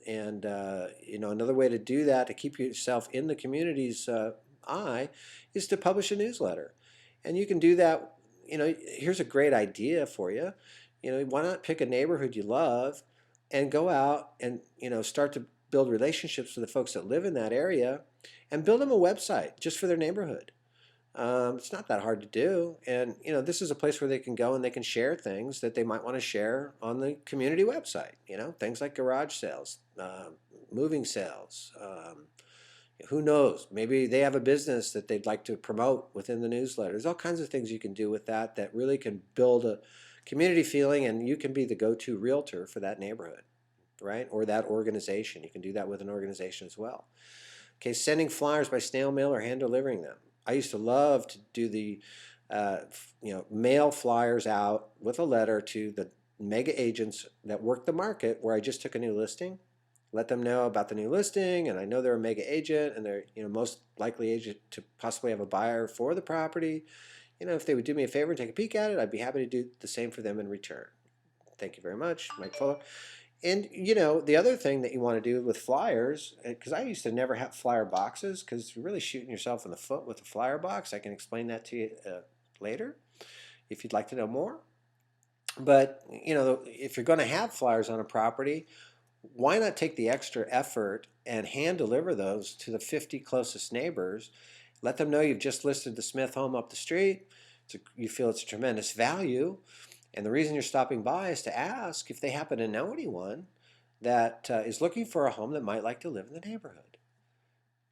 And you know, another way to do that, to keep yourself in the community's eye, is to publish a newsletter. And you can do that. You know, here's a great idea for you. You know, why not pick a neighborhood you love and go out and, you know, start to build relationships with the folks that live in that area and build them a website just for their neighborhood. It's not that hard to do. And, you know, this is a place where they can go and they can share things that they might want to share on the community website. You know, things like garage sales, moving sales. Who knows? Maybe they have a business that they'd like to promote within the newsletter. There's all kinds of things you can do with that that really can build a community feeling, and you can be the go-to realtor for that neighborhood, right? Or that organization. You can do that with an organization as well. Okay, sending flyers by snail mail or hand delivering them. I used to love to do the, you know, mail flyers out with a letter to the mega agents that work the market where I just took a new listing. Let them know about the new listing, and I know they're a mega agent, and they're, you know, most likely agent to possibly have a buyer for the property. You know, if they would do me a favor and take a peek at it, I'd be happy to do the same for them in return. Thank you very much, Mike Fuller. And you know, the other thing that you want to do with flyers, because I used to never have flyer boxes, because you're really shooting yourself in the foot with a flyer box. I can explain that to you later if you'd like to know more. But you know, if you're going to have flyers on a property, why not take the extra effort and hand deliver those to the 50 closest neighbors? Let them know you've just listed the Smith home up the street. You feel it's a tremendous value. And the reason you're stopping by is to ask if they happen to know anyone that is looking for a home that might like to live in the neighborhood.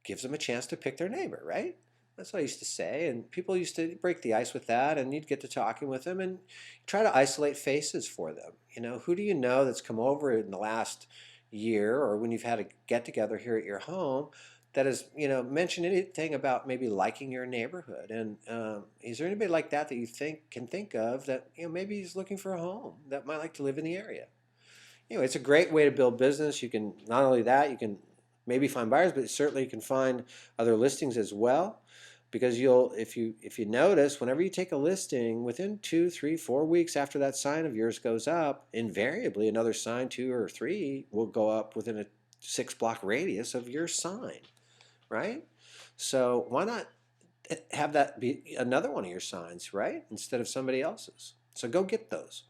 Gives them a chance to pick their neighbor, right? That's what I used to say, and people used to break the ice with that, and you'd get to talking with them and try to isolate faces for them. You know, who do you know that's come over in the last year, or when you've had a get together here at your home, that has, you know, mentioned anything about maybe liking your neighborhood? And is there anybody like that that you can think of that, you know, maybe he's looking for a home that might like to live in the area? Anyway, it's a great way to build business. You can, not only that, you can maybe find buyers, but certainly you can find other listings as well. Because you'll, if you notice, whenever you take a listing, within 2, 3, 4 weeks after that sign of yours goes up, invariably another sign, 2 or 3, will go up within a 6-block radius of your sign, right? So why not have that be another one of your signs, right? Instead of somebody else's. So go get those.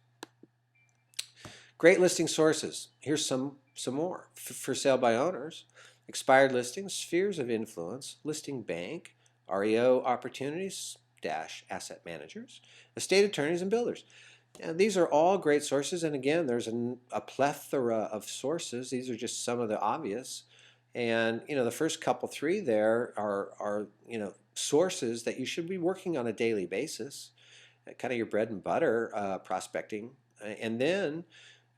Great listing sources. Here's some more. For sale by owners, expired listings, spheres of influence, listing bank, REO opportunities, asset managers, estate attorneys, and builders. Now, these are all great sources, and again, there's a plethora of sources. These are just some of the obvious. And you know, the first couple 3 there are you know, sources that you should be working on a daily basis, kind of your bread and butter prospecting. And then,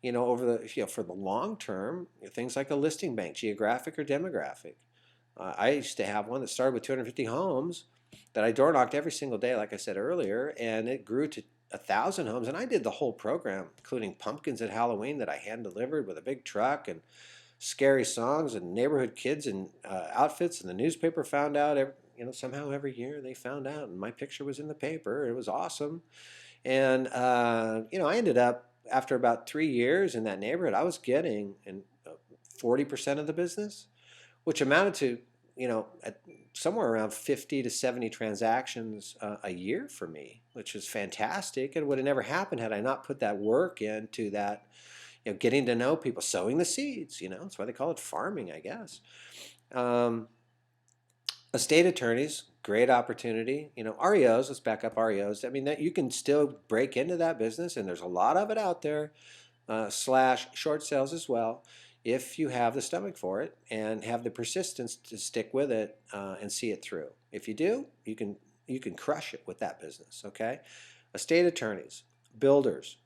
you know, over the, you know, for the long term, things like a listing bank, geographic or demographic. I used to have one that started with 250 homes that I door knocked every single day, like I said earlier, and it grew to 1,000 homes. And I did the whole program, including pumpkins at Halloween that I hand delivered with a big truck, and scary songs and neighborhood kids and outfits. And the newspaper found out, you know, somehow every year they found out, and my picture was in the paper. It was awesome. And you know, I ended up, after about 3 years in that neighborhood, I was getting 40% of the business, which amounted to, you know, somewhere around 50 to 70 transactions a year for me, which is fantastic. And would have never happened had I not put that work into that, you know, getting to know people, sowing the seeds. You know, that's why they call it farming, I guess. Estate attorneys, great opportunity. You know, REOs, let's back up REOs. I mean, that you can still break into that business, and there's a lot of it out there, slash short sales as well, if you have the stomach for it and have the persistence to stick with it and see it through. If you do, you can crush it with that business, okay? Estate attorneys, builders.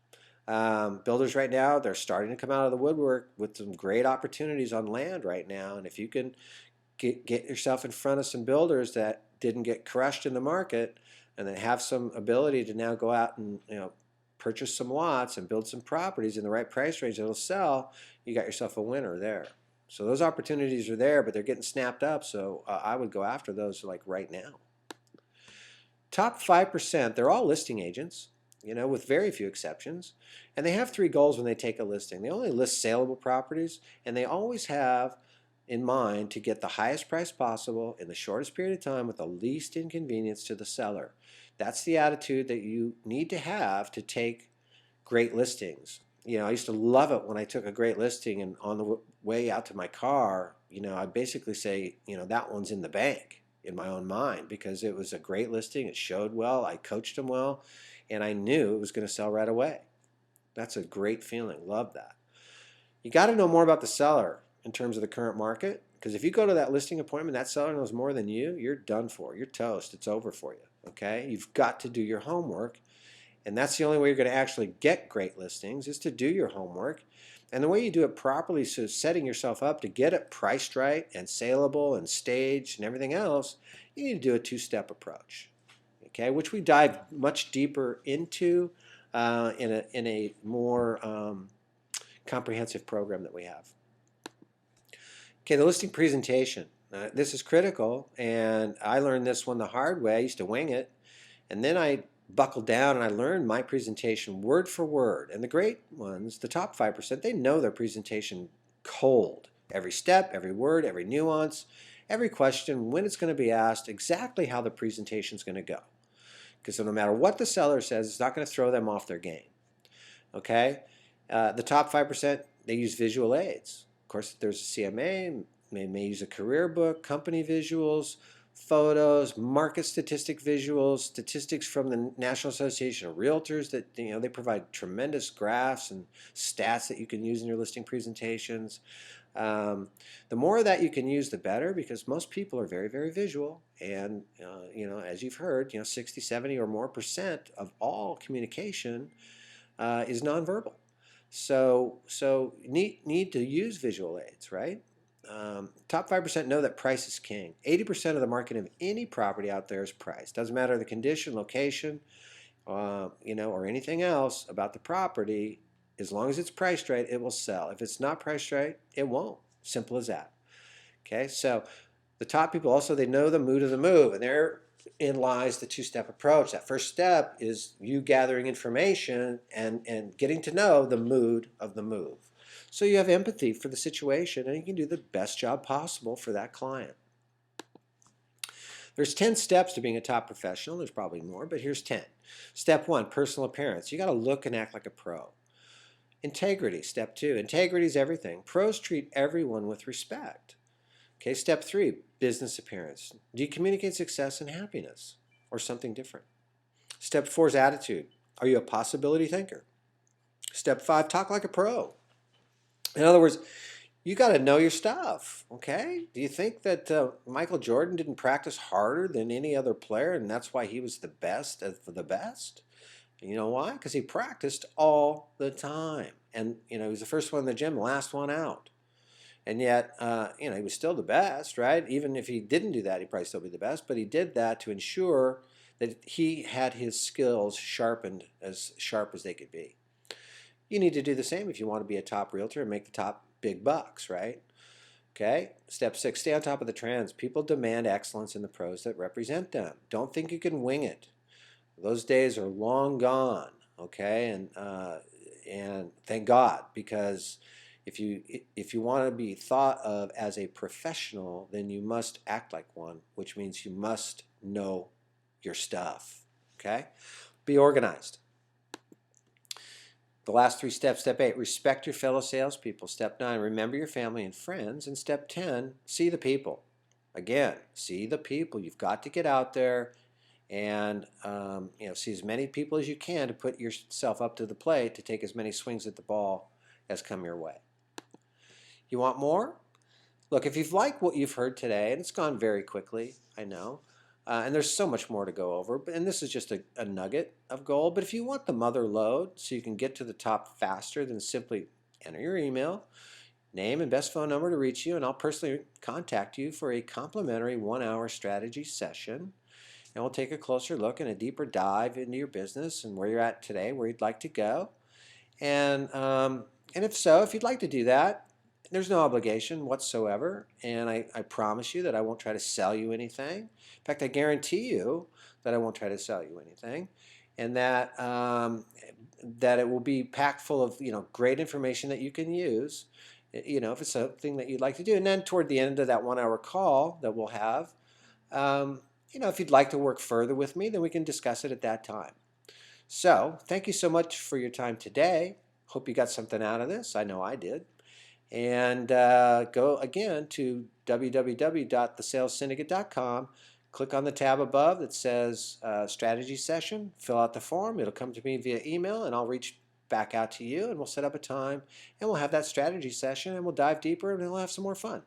Builders right now, they're starting to come out of the woodwork with some great opportunities on land right now. And if you can get yourself in front of some builders that didn't get crushed in the market, and then have some ability to now go out and, you know, purchase some lots and build some properties in the right price range that'll sell, you got yourself a winner there. So those opportunities are there, but they're getting snapped up. So I would go after those like right now. Top 5%, they're all listing agents. with very few exceptions. And they have three goals when they take a listing. They only list saleable properties, and they always have in mind to get the highest price possible in the shortest period of time with the least inconvenience to the seller. That's the attitude that you need to have to take great listings. I used to love it when I took a great listing and on the way out to my car, I basically say, that one's in the bank in my own mind because it was a great listing. It showed well. I coached them well, and I knew it was going to sell right away. That's a great feeling. Love that. You got to know more about the seller in terms of the current market, because if you go to that listing appointment, that seller knows more than you, you're done for. You're toast. It's over for you. Okay? You've got to do your homework. And that's the only way you're going to actually get great listings is to do your homework. And the way you do it properly is setting yourself up to get it priced right and saleable and staged and everything else. You need to do a two-step approach, okay, which we dive much deeper into in a more comprehensive program that we have. Okay, the listing presentation. This is critical, and I learned this one the hard way. I used to wing it, and then I buckled down and I learned my presentation word for word. And the great ones, the top 5%, they know their presentation cold. Every step, every word, every nuance, every question, when it's going to be asked, exactly how the presentation is going to go. Because no matter what the seller says, it's not going to throw them off their game. Okay? The top 5%, they use visual aids. Of course, if there's a CMA, they may use a career book, company visuals, photos, market statistic visuals, statistics from the National Association of Realtors that they provide tremendous graphs and stats that you can use in your listing presentations. The more of that you can use, the better, because most people are very, very visual, and as you've heard, 60, 70 or more % of all communication is nonverbal. So need to use visual aids, right? Top 5% know that price is king. 80% of the market of any property out there is price. Doesn't matter the condition, location, or anything else about the property. As long as it's priced right, it will sell. If it's not priced right, it won't. Simple as that. Okay, so the top people also, they know the mood of the move, and therein lies the two-step approach. That first step is you gathering information and getting to know the mood of the move. So you have empathy for the situation, and you can do the best job possible for that client. There's 10 steps to being a top professional. There's probably more, but here's 10. Step 1, personal appearance. You got to look and act like a pro. Integrity, step 2. Integrity is everything. Pros treat everyone with respect. Okay, step 3, business appearance. Do you communicate success and happiness or something different? Step 4 is attitude. Are you a possibility thinker? Step 5, talk like a pro. In other words, you got to know your stuff, okay? Do you think that Michael Jordan didn't practice harder than any other player, and that's why he was the best of the best? You know why? Because he practiced all the time. And, he was the first one in the gym, the last one out. And yet, he was still the best, right? Even if he didn't do that, he'd probably still be the best. But he did that to ensure that he had his skills sharpened as sharp as they could be. You need to do the same if you want to be a top realtor and make the top big bucks, right? Okay. Step 6, stay on top of the trends. People demand excellence in the pros that represent them. Don't think you can wing it. Those days are long gone, okay? And thank God, because if you want to be thought of as a professional, then you must act like one, which means you must know your stuff, okay? Be organized. The last 3 steps. Step 8, respect your fellow salespeople. Step 9, remember your family and friends. And step 10, see the people. Again, see the people. You've got to get out there and see as many people as you can to put yourself up to the plate to take as many swings at the ball as come your way. You want more? Look, if you've liked what you've heard today, and it's gone very quickly, I know, and there's so much more to go over, and this is just a nugget of gold, but if you want the mother load so you can get to the top faster, then simply enter your email, name and best phone number to reach you, and I'll personally contact you for a complimentary 1-hour strategy session, and we'll take a closer look and a deeper dive into your business and where you're at today, where you'd like to go. And if so, if you'd like to do that, there's no obligation whatsoever, and I promise you that I won't try to sell you anything. In fact, I guarantee you that I won't try to sell you anything. and that it will be packed full of great information that you can use. If it's something that you'd like to do, and then toward the end of that 1 hour call that we'll have, if you'd like to work further with me, then we can discuss it at that time. So thank you so much for your time today. Hope you got something out of this. I know I did. And go again to www.thesalessyndicate.com. Click on the tab above that says strategy session. Fill out the form. It'll come to me via email, and I'll reach back out to you, and we'll set up a time, and we'll have that strategy session, and we'll dive deeper, and we'll have some more fun.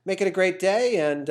Make it a great day, and